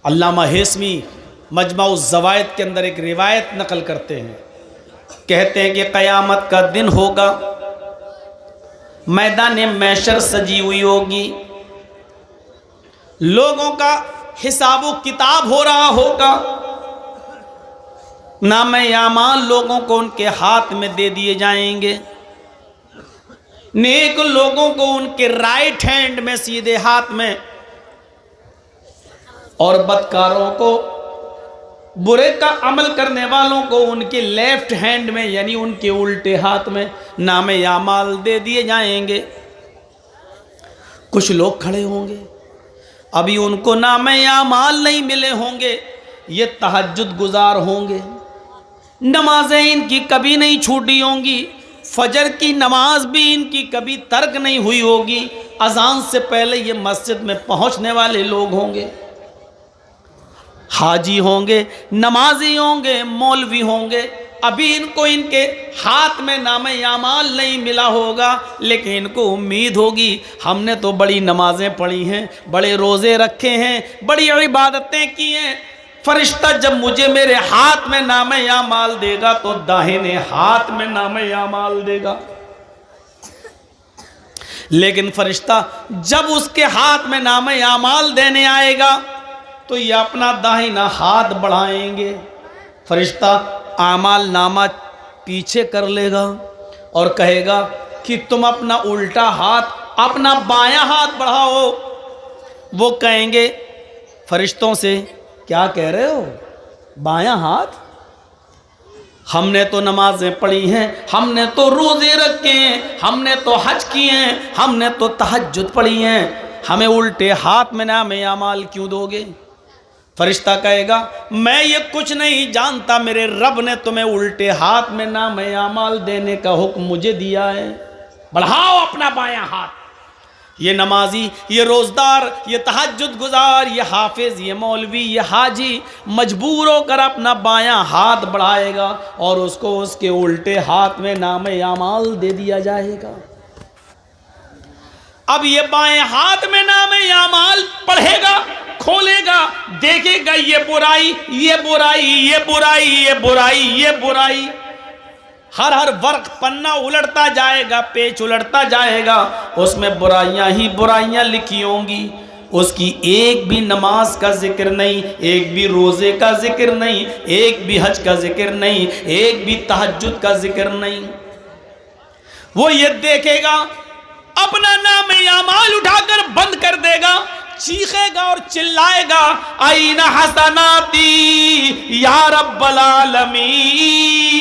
अल्लामा हेसमी मजमा-उज़-ज़वाइद के अंदर एक रिवायत नकल करते हैं, कहते हैं कि क़यामत का दिन होगा, मैदान महशर सजी हुई होगी, लोगों का हिसाब किताब हो रहा होगा, नाम-ए-आमाल लोगों को उनके हाथ में दे दिए जाएंगे, नेक लोगों को उनके राइट हैंड में सीधे हाथ में, और बदकारों को, बुरे का अमल करने वालों को उनके लेफ्ट हैंड में यानी उनके उल्टे हाथ में नाम-ए-आमाल दे दिए जाएंगे। कुछ लोग खड़े होंगे, अभी उनको नाम-ए-आमाल नहीं मिले होंगे, ये तहज्जुद गुजार होंगे, नमाजें इनकी कभी नहीं छूटी होंगी, फजर की नमाज भी इनकी कभी तर्क नहीं हुई होगी, अजान से पहले ये मस्जिद में पहुंचने वाले लोग होंगे, हाजी होंगे, नमाजी होंगे, मौलवी होंगे, अभी इनको इनके हाथ में नाम-ए-आमाल नहीं मिला होगा, लेकिन इनको उम्मीद होगी हमने तो बड़ी नमाजें पढ़ी हैं, बड़े रोज़े रखे हैं, बड़ी इबादतें की हैं, फरिश्ता जब मुझे मेरे हाथ में नाम-ए-आमाल देगा तो दाहिने हाथ में नाम-ए-आमाल देगा। लेकिन फरिश्ता जब उसके हाथ में नाम-ए-आमाल देने आएगा तो ये अपना दाहिना हाथ बढ़ाएंगे, फरिश्ता आमाल नामा पीछे कर लेगा और कहेगा कि तुम अपना उल्टा हाथ, अपना बायां हाथ बढ़ाओ। वो कहेंगे फरिश्तों से, क्या कह रहे हो, बायां हाथ? हमने तो नमाजें पढ़ी हैं, हमने तो रोज़े रखे हैं, हमने तो हज किए हैं, हमने तो तहज्जुद पढ़ी हैं, हमें उल्टे हाथ में नाम-ए-आमाल क्यों दोगे? फरिश्ता कहेगा मैं ये कुछ नहीं जानता, मेरे रब ने तुम्हें उल्टे हाथ में नाम-ए-आमाल देने का हुक्म मुझे दिया है, बढ़ाओ अपना बायां हाथ। ये नमाजी, ये रोज़दार, ये तहज्जुद गुजार, ये हाफिज, ये मौलवी, ये हाजी मजबूर होकर अपना बायां हाथ बढ़ाएगा और उसको उसके उल्टे हाथ में नाम-ए-आमाल दे दिया जाएगा। अब ये बाएं हाथ में नाम-ए-आमाल पढ़ेगा, खोलेगा, देखेगा ये बुराई, ये बुराई, ये बुराई, ये बुराई, ये बुराई, हर वर्क पन्ना उलटता जाएगा, पेज उलटता जाएगा, उसमें बुराइयां ही बुराइयां लिखी होंगी, उसकी एक भी नमाज का जिक्र नहीं, एक भी रोज़े का जिक्र नहीं, एक भी हज का जिक्र नहीं, एक भी तहज्जुद का जिक्र नहीं। वो ये देखेगा, अपना नाम-ए-आमाल उठाकर बंद कर देगा, चीखेगा और चिल्लाएगा आईना हसनाती या रब्बल आलमीन,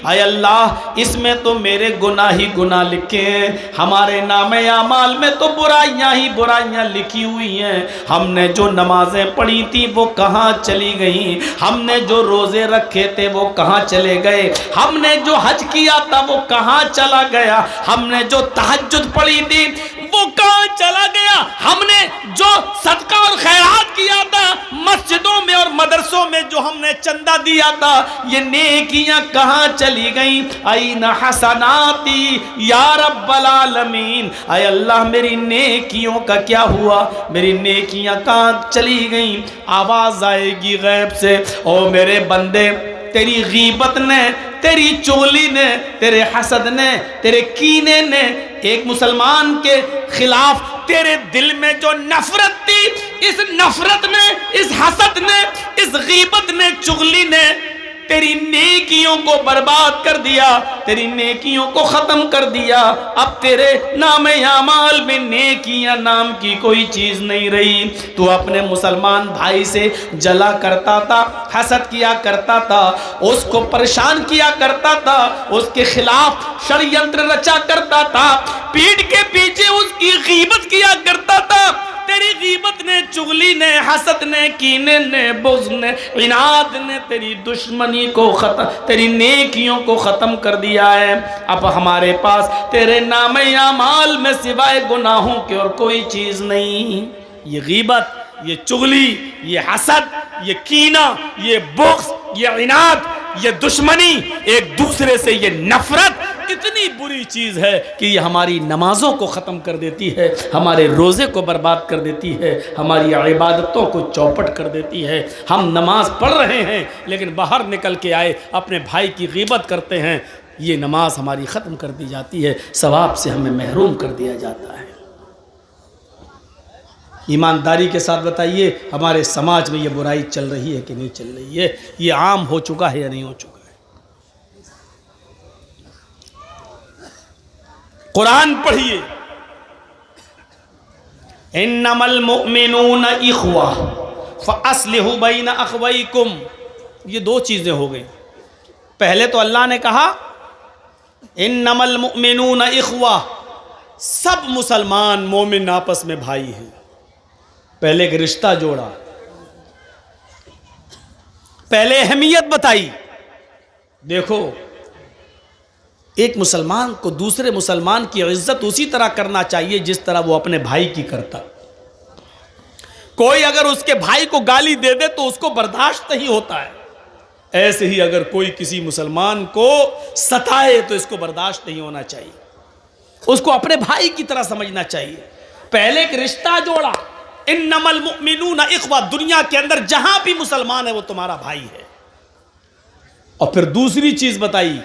आय अल्लाह इसमें तो मेरे गुनाह ही गुनाह लिखे हैं, हमारे नाम-ए-आमाल में तो बुराइयां ही बुराइयां लिखी हुई हैं, हमने जो नमाजें पढ़ी थी वो कहाँ चली गई, हमने जो रोज़े रखे थे वो कहाँ चले गए, हमने जो हज किया था वो कहाँ चला गया, हमने जो तहज्जुद पढ़ी थी वो कहाँ चला गया, हमने जो सदका और खैरात किया था मस्जिदों में और मदरसों में, जो हमने चंदा दिया था, ये नेकियां कहाँ चली गई। आईना हसनाती या रब्बल आलमीन, आय अल्लाह मेरी नेकियों का क्या हुआ, मेरी नेकियां कहाँ चली गई। आवाज़ आएगी गैब से, ओ मेरे बंदे तेरी गीबत ने, तेरी चोली ने, तेरे हसद ने, तेरे कीने ने, एक मुसलमान के खिलाफ तेरे दिल में जो नफरत थी, इस नफरत ने, इस हसद ने, इस गीबत ने, चुगली ने तेरी नेकियों को बर्बाद कर दिया, तेरी नेकियों को ख़त्म कर दिया। अब तेरे नाम-ए-आमाल में नेकियां नाम की कोई चीज़ नहीं रही। तू अपने मुसलमान भाई से जला करता था, हसद किया करता था, उसको परेशान किया करता था, उसके खिलाफ षड्यंत्र रचा करता था, पीठ के पीछे उसकी गीबत किया करता था। तेरी गीबत ने, चुगली ने, हसद ने, कीने ने, बुग़्ज़ ने, इनाद ने तेरी दुश्मनी को खत्म, तेरी नेकियों को ख़त्म कर दिया है। अब हमारे पास तेरे नाम-ए-आमाल में सिवाय गुनाहों के और कोई चीज़ नहीं। ये गीबत, ये चुगली, ये हसद, ये कीना, ये बुग़्ज़, ये इनाद, ये दुश्मनी, एक दूसरे से ये नफरत इतनी बुरी चीज़ है कि ये हमारी नमाज़ों को ख़त्म कर देती है, हमारे रोज़े को बर्बाद कर देती है, हमारी इबादतों को चौपट कर देती है। हम नमाज पढ़ रहे हैं लेकिन बाहर निकल के आए अपने भाई की ग़ीबत करते हैं, ये नमाज हमारी ख़त्म कर दी जाती है, सवाब से हमें महरूम कर दिया जाता है। ईमानदारी के साथ बताइए, हमारे समाज में ये बुराई चल रही है कि नहीं चल रही है? ये आम हो चुका है या नहीं हो चुका है? कुरान पढ़िए, इन्नमल मुअमिनूना इख्वा फअस्लिहू बैना अखवैकुम। ये दो चीज़ें हो गई। पहले तो अल्लाह ने कहा इन्नमल मुअमिनूना इख्वा, सब मुसलमान मोमिन आपस में भाई हैं। पहले एक रिश्ता जोड़ा, पहले अहमियत बताई। देखो, एक मुसलमान को दूसरे मुसलमान की इज्जत उसी तरह करना चाहिए जिस तरह वो अपने भाई की करता। कोई अगर उसके भाई को गाली दे दे तो उसको बर्दाश्त नहीं होता है, ऐसे ही अगर कोई किसी मुसलमान को सताए तो इसको बर्दाश्त नहीं होना चाहिए, उसको अपने भाई की तरह समझना चाहिए। पहले एक रिश्ता जोड़ा, इन्नमल मुअमिनूना इख्वा, दुनिया के अंदर जहां भी मुसलमान है वो तुम्हारा भाई है। और फिर दूसरी चीज बताई,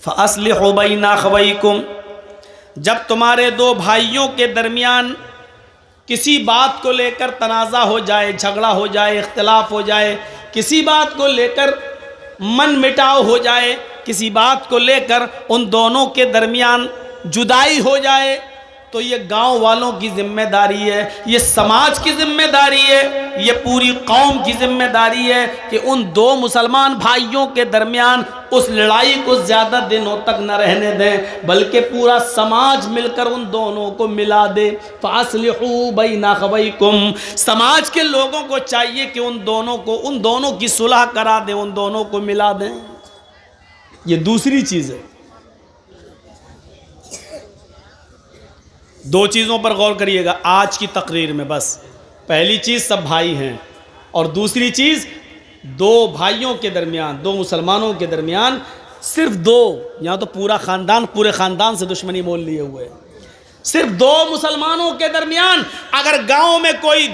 फअस्लिहू बैना अखवैकुम, जब तुम्हारे दो भाइयों के दरमियान किसी बात को लेकर तनाज़ा हो जाए, झगड़ा हो जाए, इख्तिलाफ हो जाए, किसी बात को लेकर मन मिटाव हो जाए, किसी बात को लेकर उन दोनों के दरमियान जुदाई हो जाए, तो ये गांव वालों की जिम्मेदारी है, ये समाज की जिम्मेदारी है, ये पूरी कौम की जिम्मेदारी है कि उन दो मुसलमान भाइयों के दरमियान उस लड़ाई को ज़्यादा दिनों तक न रहने दें, बल्कि पूरा समाज मिलकर उन दोनों को मिला दे। फ़अस्लिहू बैना अखवैकुम, समाज के लोगों को चाहिए कि उन दोनों की सुलह करा दें, उन दोनों को मिला दें। ये दूसरी चीज़ है। दो चीज़ों पर गौर करिएगा आज की तकरीर में। बस पहली चीज़, सब भाई हैं, और दूसरी चीज़, दो भाइयों के दरमियान, दो मुसलमानों के दरमियान, सिर्फ दो, यहाँ तो पूरा ख़ानदान, पूरे ख़ानदान से दुश्मनी मोल लिए हुए है, सिर्फ दो मुसलमानों के दरमियान अगर गांव में कोई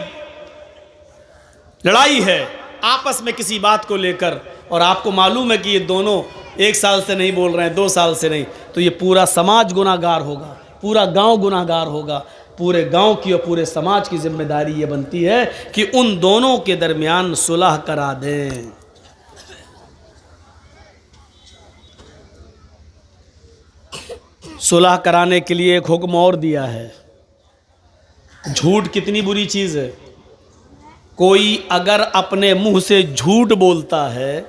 लड़ाई है आपस में किसी बात को लेकर, और आपको मालूम है कि ये दोनों 1 साल से नहीं बोल रहे हैं, 2 साल से नहीं, तो ये पूरा समाज गुनाहगार होगा, पूरा गांव गुनाहगार होगा। पूरे गांव की और पूरे समाज की जिम्मेदारी ये बनती है कि उन दोनों के दरमियान सुलह करा दें। सुलह कराने के लिए एक हुक्म और दिया है। झूठ कितनी बुरी चीज़ है। कोई अगर अपने मुंह से झूठ बोलता है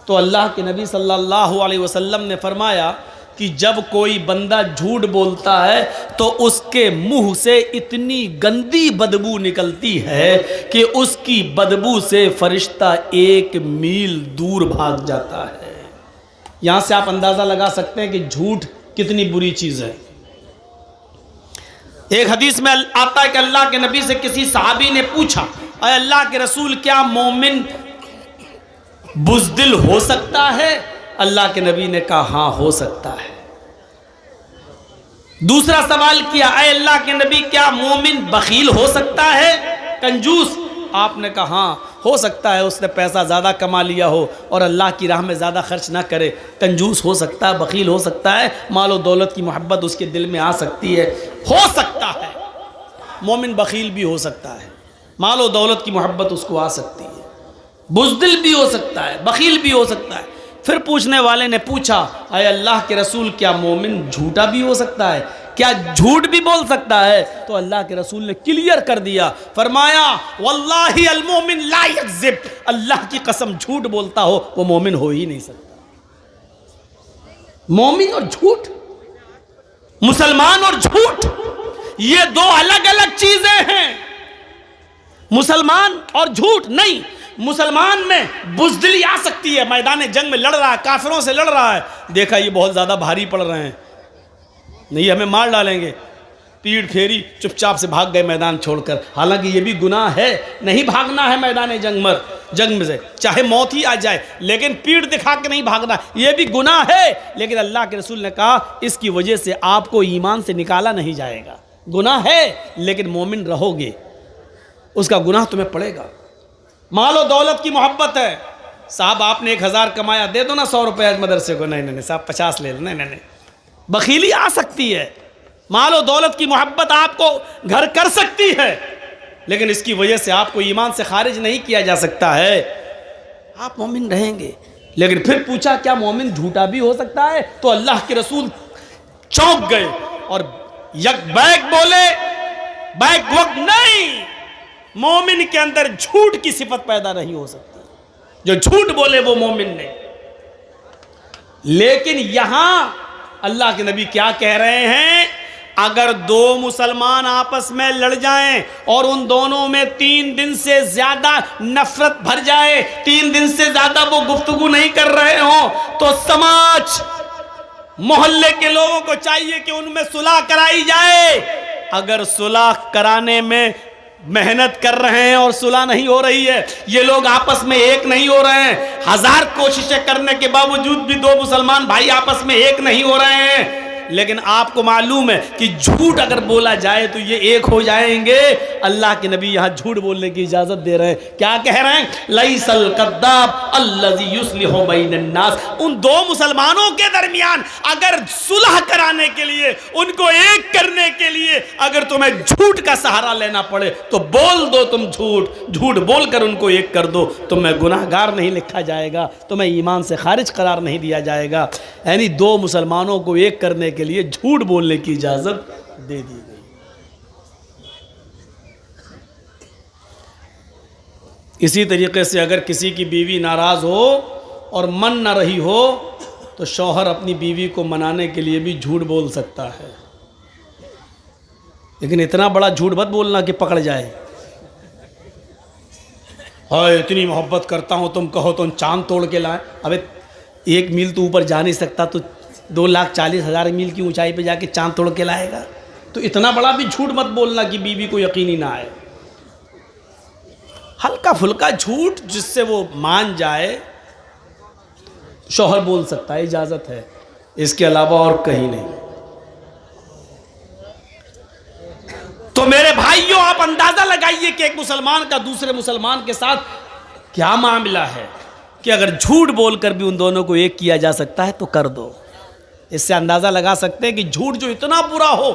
तो अल्लाह के नबी सल्लल्लाहु अलैहि वसल्लम ने फरमाया कि जब कोई बंदा झूठ बोलता है तो उसके मुंह से इतनी गंदी बदबू निकलती है कि उसकी बदबू से फरिश्ता 1 मील दूर भाग जाता है। यहाँ से आप अंदाज़ा लगा सकते हैं कि झूठ कितनी बुरी चीज़ है। एक हदीस में आता है कि अल्लाह के नबी से किसी सहाबी ने पूछा, अरे अल्लाह के रसूल, क्या मोमिन बुज़दिल हो सकता है? अल्लाह के नबी ने कहा, हाँ हो सकता है। दूसरा सवाल किया, अरे अल्लाह के नबी, क्या मोमिन बखील हो सकता है, कंजूस? आपने कहा हाँ हो सकता है, उसने पैसा ज़्यादा कमा लिया हो और अल्लाह की राह में ज़्यादा खर्च ना करे, कंजूस हो सकता है, बखील हो सकता है, मालो दौलत की मोहब्बत उसके दिल में आ सकती है। हो सकता है मोमिन बखील भी हो सकता है, मालो दौलत की मोहब्बत उसको आ सकती है, बुज़दिल भी हो सकता है, बखील भी हो सकता है। फिर पूछने वाले ने पूछा, अरे अल्लाह के रसूल, क्या मोमिन झूठा भी हो सकता है, क्या झूठ भी बोल सकता है? तो अल्लाह के रसूल ने क्लियर कर दिया, फरमाया वल्लाहि अल मोमिन ला यकज़िब, अल्लाह की कसम झूठ बोलता हो वो मोमिन हो ही नहीं सकता। मोमिन और झूठ, मुसलमान और झूठ, ये दो अलग अलग चीजें हैं। मुसलमान और झूठ नहीं, मुसलमान में बुज़दिली आ सकती है, मैदान जंग में लड़ रहा है, काफिरों से लड़ रहा है, देखा ये बहुत ज़्यादा भारी पड़ रहे हैं, नहीं हमें मार डालेंगे, पीठ फेरी, चुपचाप से भाग गए मैदान छोड़कर। हालांकि ये भी गुनाह है, नहीं भागना है मैदान जंग में, जंग में से, चाहे मौत ही आ जाए, लेकिन पीठ दिखा के नहीं भागना, ये भी गुनाह है। लेकिन अल्लाह के रसूल ने कहा इसकी वजह से आपको ईमान से निकाला नहीं जाएगा। गुनाह है लेकिन मोमिन रहोगे, उसका गुनाह तुम्हें पड़ेगा। मालो दौलत की मोहब्बत है, साहब आपने 1000 कमाया, दे दो ना 100 रुपये मदरसे को, नहीं नहीं साहब 50 ले लो, नहीं नहीं, बखीली आ सकती है। मालो दौलत की मोहब्बत आपको घर कर सकती है, लेकिन इसकी वजह से आपको ईमान से खारिज नहीं किया जा सकता है। आप मोमिन रहेंगे। लेकिन फिर पूछा क्या मोमिन झूठा भी हो सकता है? तो अल्लाह के रसूल चौंक गए और यक बैक बोले, बैक वक्त नहीं, मोमिन के अंदर झूठ की सिफत पैदा नहीं हो सकती। जो झूठ बोले वो मोमिन नहीं। लेकिन यहां अल्लाह के नबी क्या कह रहे हैं? अगर 2 मुसलमान आपस में लड़ जाएं और उन दोनों में 3 दिन से ज्यादा नफरत भर जाए, 3 दिन से ज्यादा वो गुफ्तगू नहीं कर रहे हो, तो समाज मोहल्ले के लोगों को चाहिए कि उनमें सुलह कराई जाए। अगर सुलह कराने में मेहनत कर रहे हैं और सुलह नहीं हो रही है, ये लोग आपस में एक नहीं हो रहे हैं, 1000 कोशिशें करने के बावजूद भी 2 मुसलमान भाई आपस में एक नहीं हो रहे हैं, लेकिन आपको मालूम है कि झूठ अगर बोला जाए तो ये एक हो जाएंगे। अल्लाह के नबी यहां झूठ बोलने की इजाजत दे रहे हैं। क्या कह रहे हैं? लैसल कद्दाब अल्लज़ी युस्लिहु बैनन नास। उन 2 मुसलमानों के दरमियान अगर सुलह कराने के लिए, उनको एक करने के लिए अगर तुम्हें झूठ का सहारा लेना पड़े तो बोल दो तुम झूठ बोलकर उनको एक कर दो, तुम्हें गुनाहगार नहीं लिखा जाएगा, तुम्हें ईमान से खारिज करार नहीं दिया जाएगा। यानी 2 मुसलमानों को एक करने के लिए झूठ बोलने की इजाजत दे दी गई। इसी तरीके से अगर किसी की बीवी नाराज हो और मन ना रही हो तो शौहर अपनी बीवी को मनाने के लिए भी झूठ बोल सकता है। लेकिन इतना बड़ा झूठ मत बोलना कि पकड़ जाए। हाय इतनी मोहब्बत करता हूं, तुम कहो तो चांद तोड़ के लाए। अबे 1 मील तो ऊपर जा नहीं सकता तो 2,40,000 मील की ऊंचाई पे जाके चांद तोड़ के लाएगा? तो इतना बड़ा भी झूठ मत बोलना कि बीवी को यकीन ही ना आए। हल्का फुल्का झूठ जिससे वो मान जाए शौहर बोल सकता है, इजाजत है, इसके अलावा और कहीं नहीं। तो मेरे भाइयों आप अंदाजा लगाइए कि एक मुसलमान का दूसरे मुसलमान के साथ क्या मामला है कि अगर झूठ बोलकर भी उन दोनों को एक किया जा सकता है तो कर दो। इससे अंदाजा लगा सकते हैं कि झूठ जो इतना बुरा हो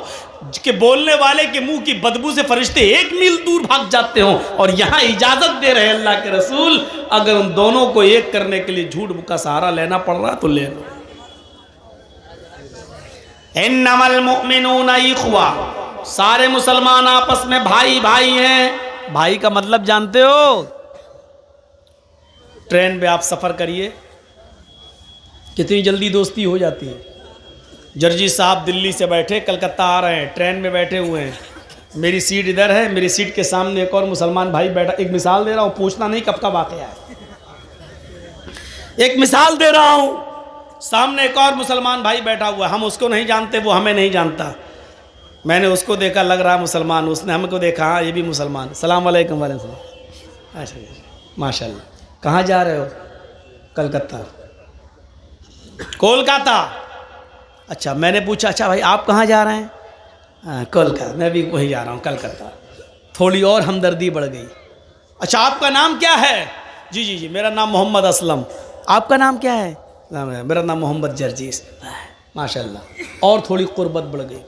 कि बोलने वाले के मुंह की बदबू से फरिश्ते 1 मील दूर भाग जाते हो, और यहां इजाजत दे रहे हैं अल्लाह के रसूल, अगर उन दोनों को एक करने के लिए झूठ का सहारा लेना पड़ रहा तो ले लो। इन्नमल मुमिनूना इख्वा, सारे मुसलमान आपस में भाई भाई हैं। भाई का मतलब जानते हो? ट्रेन में आप सफर करिए, कितनी जल्दी दोस्ती हो जाती है। जर्जी साहब दिल्ली से बैठे कलकत्ता आ रहे हैं, ट्रेन में बैठे हुए हैं, मेरी सीट इधर है, मेरी सीट के सामने एक और मुसलमान भाई बैठा। एक मिसाल दे रहा हूँ, पूछना नहीं कब का वाकया है, एक मिसाल दे रहा हूँ। सामने एक और मुसलमान भाई बैठा हुआ, हम उसको नहीं जानते, वो हमें नहीं जानता। मैंने उसको देखा, लग रहा मुसलमान, उसने हमको देखा, हाँ ये भी मुसलमान। सलाम वालेकुम वालेकुम। अच्छा माशाल्लाह। कहाँ जा रहे हो? कलकत्ता। कोलकाता। अच्छा, मैंने पूछा अच्छा भाई आप कहाँ जा रहे हैं? हाँ कोलकाता, मैं भी वहीं जा रहा हूँ कलकत्ता। थोड़ी और हमदर्दी बढ़ गई। अच्छा आपका नाम क्या है? जी जी जी मेरा नाम मोहम्मद असलम। आपका नाम क्या है? मेरा नाम मोहम्मद जर्जीस। माशाल्लाह। और थोड़ी कुर्बत बढ़ गई।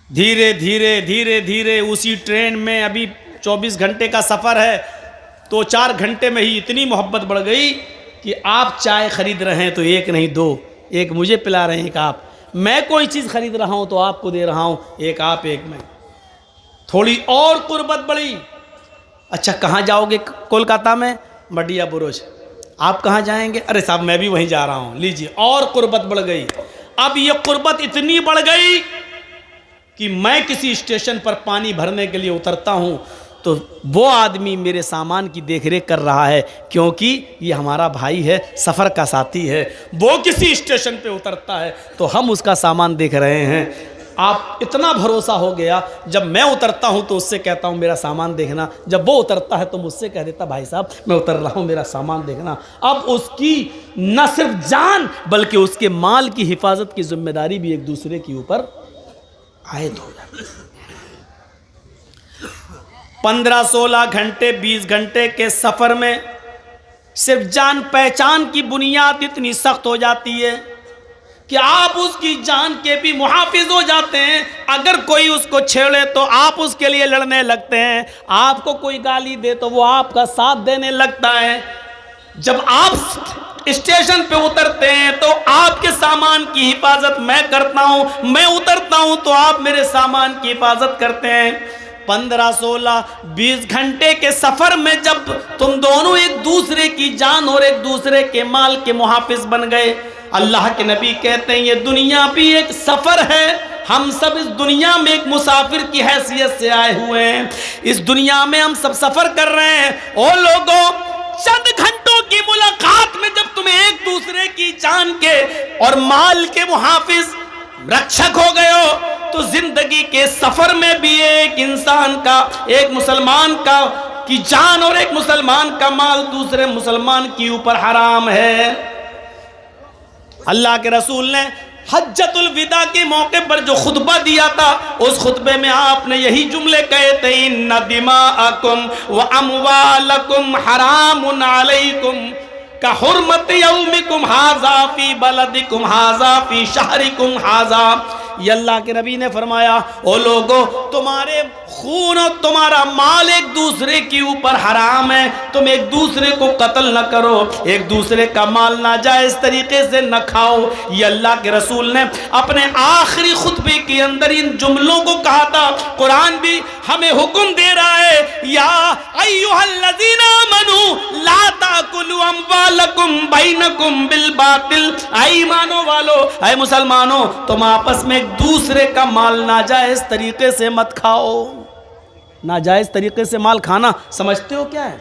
धीरे धीरे धीरे धीरे उसी ट्रेन में, अभी 24 घंटे का सफ़र है, तो 4 घंटे में ही इतनी मोहब्बत बढ़ गई कि आप चाय खरीद रहे हैं तो एक नहीं 2, एक मुझे पिला रहे हैं, एक आप। मैं कोई चीज़ खरीद रहा हूं तो आपको दे रहा हूं, एक आप एक मैं। थोड़ी और कुर्बत बढ़ी। अच्छा कहाँ जाओगे? कोलकाता में मडिया बुरुज। आप कहाँ जाएंगे? अरे साहब मैं भी वहीं जा रहा हूं, लीजिए। और कुर्बत बढ़ गई। अब ये कुर्बत इतनी बढ़ गई कि मैं किसी स्टेशन पर पानी भरने के लिए उतरता हूं तो वो आदमी मेरे सामान की देखरेख कर रहा है, क्योंकि ये हमारा भाई है, सफ़र का साथी है। वो किसी स्टेशन पे उतरता है तो हम उसका सामान देख रहे हैं। आप इतना भरोसा हो गया, जब मैं उतरता हूं तो उससे कहता हूं मेरा सामान देखना, जब वो उतरता है तो मुझसे कह देता भाई साहब मैं उतर रहा हूं मेरा सामान देखना। अब उसकी न सिर्फ जान बल्कि उसके माल की हिफाजत की जिम्मेदारी भी एक दूसरे के ऊपर आयद हो जाती है। 15-16 घंटे 20 घंटे के सफर में सिर्फ जान पहचान की बुनियाद इतनी सख्त हो जाती है कि आप उसकी जान के भी मुहाफिज हो जाते हैं। अगर कोई उसको छेड़े तो आप उसके लिए लड़ने लगते हैं, आपको कोई गाली दे तो वो आपका साथ देने लगता है। जब आप स्टेशन पे उतरते हैं तो आपके सामान की हिफाजत मैं करता हूं, मैं उतरता हूं तो आप मेरे सामान की हिफाजत करते हैं। 15-16-20 घंटे के सफर में जब तुम दोनों एक दूसरे की जान और एक दूसरे के माल के मुहाफिज बन गए, अल्लाह के नबी कहते हैं ये दुनिया भी एक सफर है, हम सब इस दुनिया में एक मुसाफिर की हैसियत से आए हुए हैं, इस दुनिया में हम सब सफर कर रहे हैं। ओ लोगों, चंद घंटों की मुलाकात में जब तुम एक दूसरे की जान के और माल के मुहाफिज रक्षक हो गए हो तो जिंदगी के सफर में भी एक इंसान का, एक मुसलमान का की जान और एक मुसलमान का माल दूसरे मुसलमान के ऊपर हराम है। अल्लाह के रसूल ने हज्जतुल विदा के मौके पर जो खुतबा दिया था उस खुतबे में आपने यही जुमले कहे थे, इन्ना दिमाअकुम व अमवालकुम हरामुन अलैकुम का हुर्मत यौमिकुम हाजा फी बलदिकुम हाजा फी शहरिकुम हाजा। ये अल्लाह के नबी ने फरमाया, ओ लोगों, तुम्हारे खून और तुम्हारा माल एक दूसरे के ऊपर हराम है, तुम एक दूसरे को कत्ल न करो, एक दूसरे का माल नाजायज तरीके से न खाओ। ये अल्लाह के रसूल ने अपने आखिरी खुतबे के अंदर इन जुमलों को कहा था। कुरान भी हमें हुक्म दे रहा है, या अय्युहल्लज़ीना आमनू ला ताकुलू अमवालकुम बैनकुम बिल बातिल। ऐ ईमानो वालो, ऐ मुसलमानों, तुम आपस में एक दूसरे का माल नाजायज तरीके से मत खाओ। नाजायज तरीके से माल खाना समझते हो क्या है?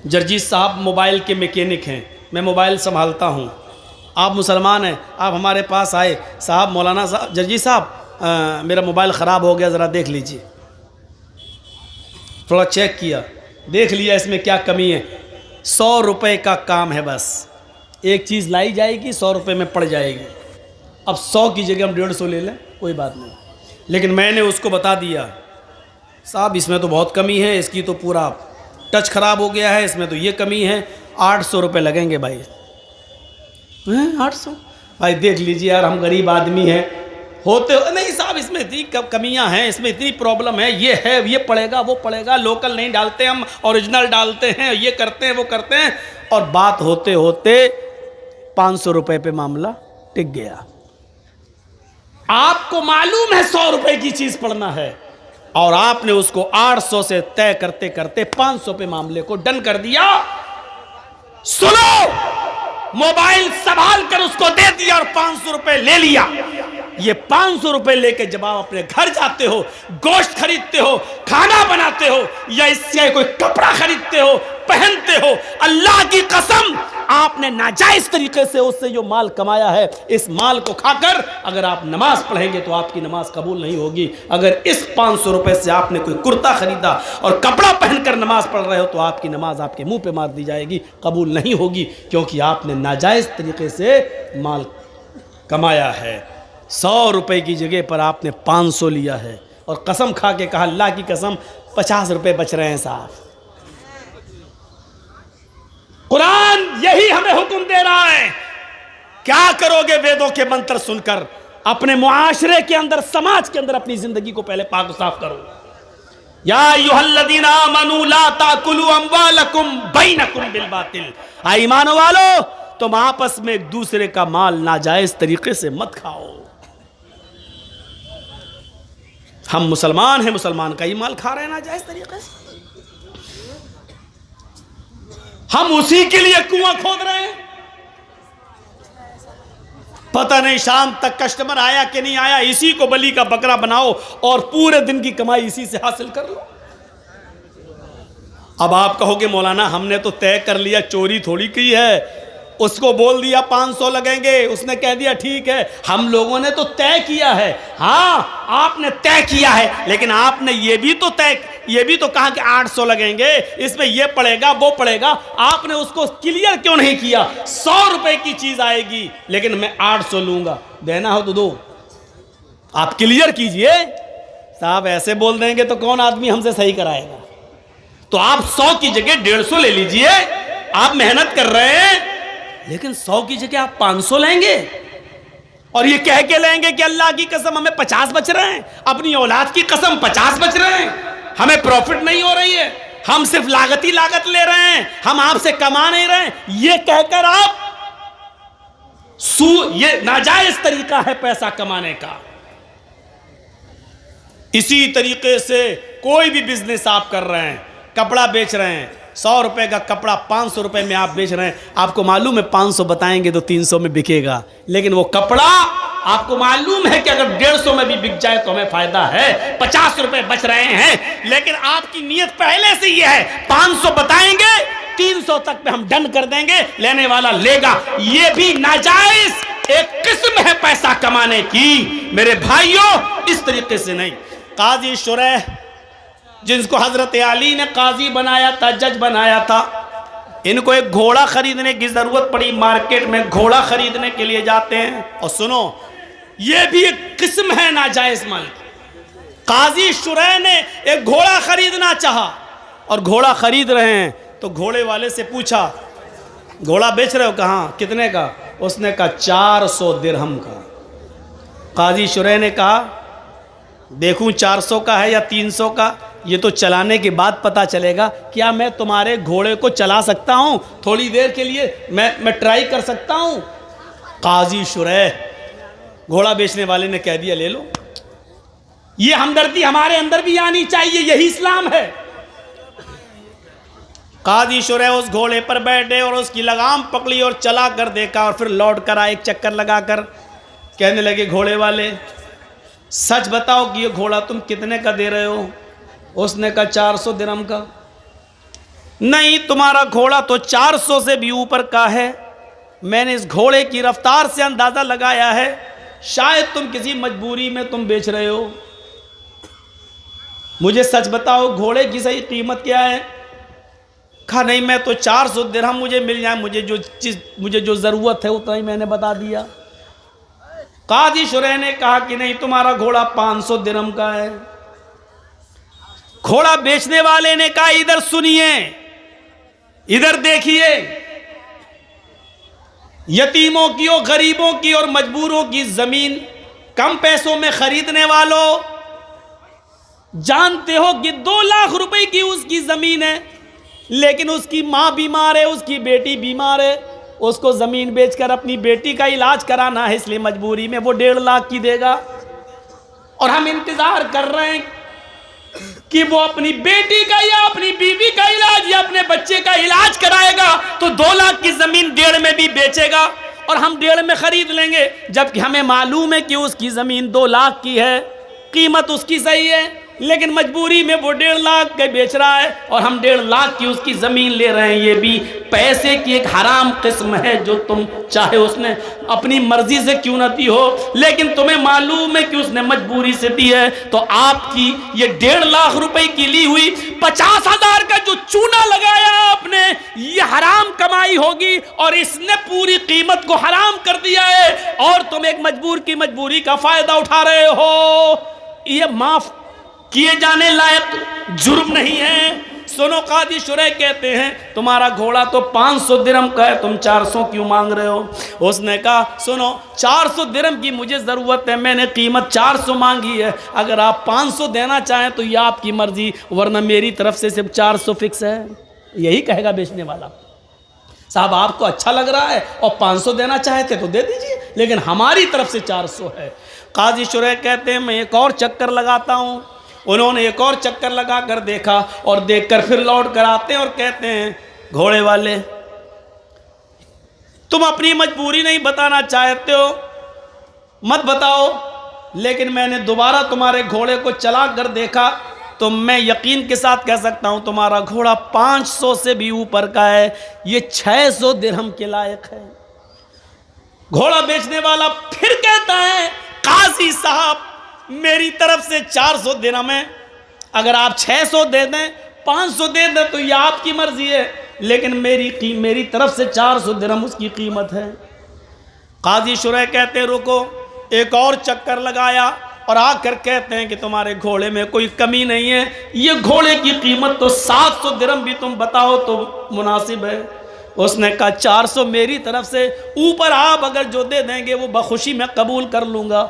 जर्जी साहब मोबाइल के मैकेनिक हैं, मैं मोबाइल संभालता हूँ, आप मुसलमान हैं, आप हमारे पास आए, साहब मौलाना साहब, जर्जी साहब मेरा मोबाइल ख़राब हो गया, ज़रा देख लीजिए। थोड़ा चेक किया, देख लिया इसमें क्या कमी है। 100 रुपये का काम है, बस एक चीज़ लाई जाएगी 100 रुपये में पड़ जाएगी। अब 100 की जगह हम 150 ले लें, कोई बात नहीं, लेकिन मैंने उसको बता दिया साहब इसमें तो बहुत कमी है, इसकी तो पूरा टच ख़राब हो गया है, इसमें तो ये कमी है, 800 रुपये लगेंगे भाई। 800 भाई देख लीजिए यार, हम गरीब आदमी हैं, होते हो नहीं साहब इसमें इतनी कमियां हैं, इसमें इतनी प्रॉब्लम है, ये है, ये पड़ेगा, वो पड़ेगा, लोकल नहीं डालते हम, ओरिजिनल डालते हैं, ये करते हैं, वो करते हैं, और बात होते होते 500 रुपये पे मामला टिक गया। आपको मालूम है 100 रुपये की चीज़ पड़ना है और आपने उसको 800 से तय करते करते 500 पे मामले को डन कर दिया। सुनो, मोबाइल संभाल कर उसको दे दिया और 500 रुपए ले लिया। ये 500 रुपए लेके जब आप अपने घर जाते हो, गोश्त खरीदते हो, खाना बनाते हो, या इससे कोई कपड़ा खरीदते हो, पहनते हो, अल्लाह की कसम आपने नाजायज तरीके से उससे जो माल कमाया है, इस माल को खाकर अगर आप नमाज पढ़ेंगे तो आपकी नमाज कबूल नहीं होगी। अगर इस 500 रुपए से आपने कोई कुर्ता खरीदा और कपड़ा पहनकर नमाज पढ़ रहे हो तो आपकी नमाज आपके मुंह पे मार दी जाएगी, कबूल नहीं होगी, क्योंकि आपने नाजायज तरीके से माल कमाया है। 100 रुपए की जगह पर आपने 500 लिया है और कसम खा के कहा अल्लाह की कसम 50 रुपए बच रहे हैं साहब। कुरान यही हमें हुक्म दे रहा है। क्या करोगे वेदों के मंत्र सुनकर? अपने मुआशरे के अंदर, समाज के अंदर अपनी जिंदगी को पहले पाक साफ करो। या अय्युहल्लज़ीना आमनू ला ताकुलू अमवालकुम बैनकुम बिल बातिल। आ ईमान वालो, तुम आपस में एक दूसरे का माल नाजायज तरीके से मत खाओ। हम मुसलमान हैं, मुसलमान का ही माल खा रहे हैं नाजायज तरीके से, हम उसी के लिए कुआं खोद रहे हैं। पता नहीं शाम तक कस्टमर आया कि नहीं आया, इसी को बलि का बकरा बनाओ और पूरे दिन की कमाई इसी से हासिल कर लो। अब आप कहोगे मौलाना हमने तो तय कर लिया, चोरी थोड़ी की है, उसको बोल दिया 500 लगेंगे, उसने कह दिया ठीक है। हम लोगों ने तो तय किया है, हाँ आपने तय किया है, लेकिन आपने ये भी तो कहा कि 800 लगेंगे, इसमें ये पड़ेगा वो पड़ेगा। आपने उसको क्लियर क्यों नहीं किया? 100 रुपए की चीज आएगी लेकिन मैं 800 लूंगा, देना हो तो दो, आप क्लियर कीजिए। साहब ऐसे बोल देंगे तो कौन आदमी हमसे सही कराएगा? तो आप 100 की जगह 150 ले लीजिए, आप मेहनत कर रहे हैं, लेकिन 100 की जगह आप 500 लेंगे और ये कह के लेंगे कि अल्लाह की कसम हमें 50 बच रहे हैं, अपनी औलाद की कसम 50 बच रहे हैं, हमें प्रॉफिट नहीं हो रही है, हम सिर्फ लागत ही लागत ले रहे हैं, हम आपसे कमा नहीं रहे हैं। ये कहकर आप ये नाजायज तरीका है पैसा कमाने का। इसी तरीके से कोई भी बिजनेस आप कर रहे हैं, कपड़ा बेच रहे हैं, 100 रुपए का कपड़ा 500 रुपए में आप बेच रहे हैं, आपको मालूम है 500 बताएंगे तो 300 में बिकेगा, लेकिन वो कपड़ा आपको मालूम है कि अगर 150 में भी बिक जाए तो हमें फायदा है, 50 रुपए बच रहे हैं, लेकिन आपकी नीयत पहले से ये है 500 बताएंगे 300 तक पे हम डन कर देंगे, लेने वाला लेगा। ये भी नाजायज एक किस्म है पैसा कमाने की मेरे भाइयों, इस तरीके से नहीं। काजी शुरैह जिनको हजरत अली ने काजी बनाया था, जज बनाया था, इनको एक घोड़ा खरीदने की जरूरत पड़ी, मार्केट में घोड़ा खरीदने के लिए जाते हैं, और सुनो ये भी एक किस्म है नाजायज माल। काजी शुरैह ने एक घोड़ा खरीदना चाहा और घोड़ा खरीद रहे हैं तो घोड़े वाले से पूछा घोड़ा बेच रहे हो? कहाँ, कितने का? उसने कहा 400 दिरहम का। काजी शुरैह ने कहा देखूं 400 का है या 300 का, ये तो चलाने के बाद पता चलेगा। क्या मैं तुम्हारे घोड़े को चला सकता हूं थोड़ी देर के लिए? मैं ट्राई कर सकता हूं? काजी शुरैह, घोड़ा बेचने वाले ने कह दिया ले लो। ये हमदर्दी हमारे अंदर भी आनी चाहिए, यही इस्लाम है। काजी शुरैह उस घोड़े पर बैठे और उसकी लगाम पकड़ी और चला कर देखा और फिर लौट कर आए, एक चक्कर लगाकर कहने लगे घोड़े वाले सच बताओ कि ये घोड़ा तुम कितने का दे रहे हो? उसने कहा 400 दिरहम का। नहीं, तुम्हारा घोड़ा तो 400 से भी ऊपर का है, मैंने इस घोड़े की रफ्तार से अंदाजा लगाया है, शायद तुम किसी मजबूरी में तुम बेच रहे हो। मुझे सच बताओ घोड़े की सही कीमत क्या है? कहा नहीं, मैं तो 400 दिरहम मुझे मिल जाए, मुझे जो जरूरत है उतना ही मैंने बता दिया। काजी शुरैह ने कहा कि नहीं, तुम्हारा घोड़ा 500 दिरहम का है। घोड़ा बेचने वाले ने कहा इधर सुनिए, इधर देखिए, यतीमों की और गरीबों की और मजबूरों की जमीन कम पैसों में खरीदने वालों, जानते हो कि 2 लाख रुपए की उसकी जमीन है, लेकिन उसकी मां बीमार है, उसकी बेटी बीमार है, उसको जमीन बेचकर अपनी बेटी का इलाज कराना है, इसलिए मजबूरी में वो 1.5 लाख की देगा। और हम इंतजार कर रहे हैं कि वो अपनी बेटी का या अपनी बीवी का इलाज या अपने बच्चे का इलाज कराएगा तो 2 लाख की जमीन 1.5 में भी बेचेगा और हम 1.5 में खरीद लेंगे, जबकि हमें मालूम है कि उसकी जमीन 2 लाख की है, कीमत उसकी सही है, लेकिन मजबूरी में वो 1.5 लाख के बेच रहा है और हम 1.5 लाख की उसकी जमीन ले रहे हैं। ये भी पैसे की एक हराम किस्म है जो तुम चाहे उसने अपनी मर्जी से क्यों न दी हो, लेकिन तुम्हें मालूम है कि उसने मजबूरी से दी है, तो आपकी ये 1.5 लाख रुपए की ली हुई 50,000 का जो चूना लगाया आपने, ये हराम कमाई होगी और इसने पूरी कीमत को हराम कर दिया है और तुम एक मजबूर की मजबूरी का फायदा उठा रहे हो। ये माफ किए जाने लायक जुर्म नहीं है। सुनो, काजी शुरैह कहते हैं तुम्हारा घोड़ा तो 500 दिरहम का है, तुम 400 क्यों मांग रहे हो? उसने कहा सुनो, 400 दिरहम की मुझे ज़रूरत है, मैंने कीमत 400 मांगी है, अगर आप 500 देना चाहें तो ये आपकी मर्जी, वरना मेरी तरफ से सिर्फ 400 फिक्स है। यही कहेगा बेचने वाला। साहब आपको अच्छा लग रहा है और 500 देना चाहते तो दे दीजिए, लेकिन हमारी तरफ से 400 है। काजी शुरैह कहते हैं मैं एक और चक्कर लगाता हूँ। उन्होंने एक और चक्कर लगा कर देखा और देखकर फिर लौट कर आते हैं और कहते हैं घोड़े वाले तुम अपनी मजबूरी नहीं बताना चाहते हो, मत बताओ, लेकिन मैंने दोबारा तुम्हारे घोड़े को चला कर देखा तो मैं यकीन के साथ कह सकता हूं तुम्हारा घोड़ा 500 से भी ऊपर का है, ये 600 दिरहम के लायक है। घोड़ा बेचने वाला फिर कहता है, काजी साहब मेरी तरफ से 400 दिरहम है, अगर आप 600 दे दें 500 दे दें तो ये आपकी मर्जी है, लेकिन मेरी तरफ से 400 दिरहम उसकी कीमत है। काजी शुरैह कहते रुको, एक और चक्कर लगाया और आकर कहते हैं कि तुम्हारे घोड़े में कोई कमी नहीं है, ये घोड़े की कीमत तो 700 दिरहम भी तुम बताओ तो मुनासिब है। उसने कहा 400 मेरी तरफ से, ऊपर आप अगर जो दे देंगे वो बखुशी मैं कबूल कर लूँगा।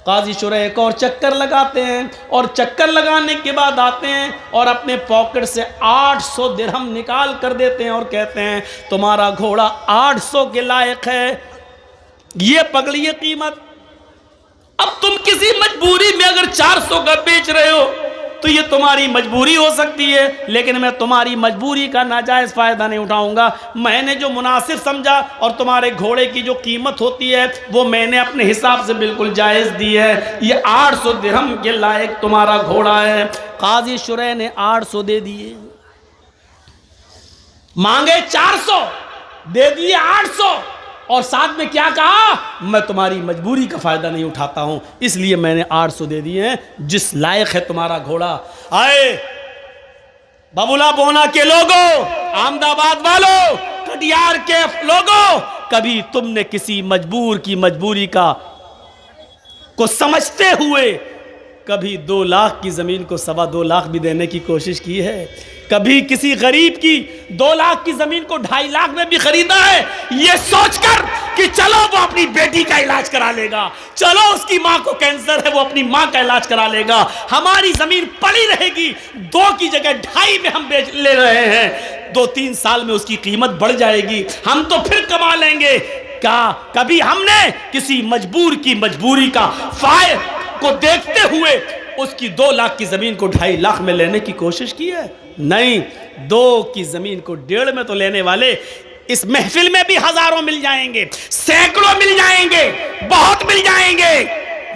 काजी शुरैह एक और चक्कर लगाते हैं और चक्कर लगाने के बाद आते हैं और अपने पॉकेट से 800 दिरहम निकाल कर देते हैं और कहते हैं तुम्हारा घोड़ा 800 के लायक है, ये पकड़िए कीमत। अब तुम किसी मजबूरी में अगर 400 का बेच रहे हो तो ये तुम्हारी मजबूरी हो सकती है, लेकिन मैं तुम्हारी मजबूरी का नाजायज़ फ़ायदा नहीं उठाऊंगा। मैंने जो मुनासिब समझा और तुम्हारे घोड़े की जो कीमत होती है वो मैंने अपने हिसाब से बिल्कुल जायज़ दी है। ये 800 दिरहम के लायक तुम्हारा घोड़ा है। काजी शुरैह ने 800 दे दिए, मांगे 400 दे दिए 800, और साथ में क्या कहा, मैं तुम्हारी मजबूरी का फ़ायदा नहीं उठाता हूं, इसलिए मैंने 800 दे दिए हैं, जिस लायक है तुम्हारा घोड़ा। आए बबुला बोना के लोगों, अहमदाबाद वालों, कटियार के लोगों, कभी तुमने किसी मजबूर की मजबूरी को समझते हुए कभी 2 लाख की ज़मीन को 2.25 लाख भी देने की कोशिश की है? कभी किसी गरीब की 2 लाख की ज़मीन को 2.5 लाख में भी खरीदा है, ये सोचकर कि चलो वो अपनी बेटी का इलाज करा लेगा, चलो उसकी माँ को कैंसर है वो अपनी माँ का इलाज करा लेगा, हमारी ज़मीन पड़ी रहेगी, 2 की जगह 2.5 में हम बेच ले रहे हैं, 2-3 साल में उसकी कीमत बढ़ जाएगी, हम तो फिर कमा लेंगे। क्या कभी हमने किसी मजबूर की मजबूरी का फायदा को देखते हुए उसकी 2 लाख की ज़मीन को 2.5 लाख में लेने की कोशिश की है? नहीं, 2 की ज़मीन को 1.5 में तो लेने वाले इस महफिल में भी हज़ारों मिल जाएंगे, सैकड़ों मिल जाएंगे, बहुत मिल जाएंगे,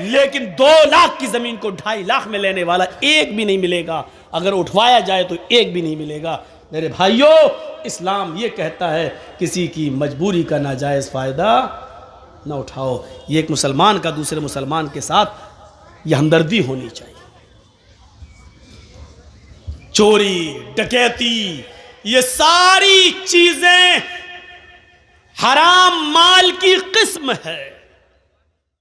लेकिन 2 लाख की ज़मीन को 2.5 लाख में लेने वाला एक भी नहीं मिलेगा। अगर उठवाया जाए तो एक भी नहीं मिलेगा। मेरे भाइयों, इस्लाम ये कहता है किसी की मजबूरी का नाजायज़ फ़ायदा ना उठाओ। ये एक मुसलमान का दूसरे मुसलमान के साथ यह हमदर्दी होनी चाहिए। चोरी, डकैती, ये सारी चीजें हराम माल की किस्म है।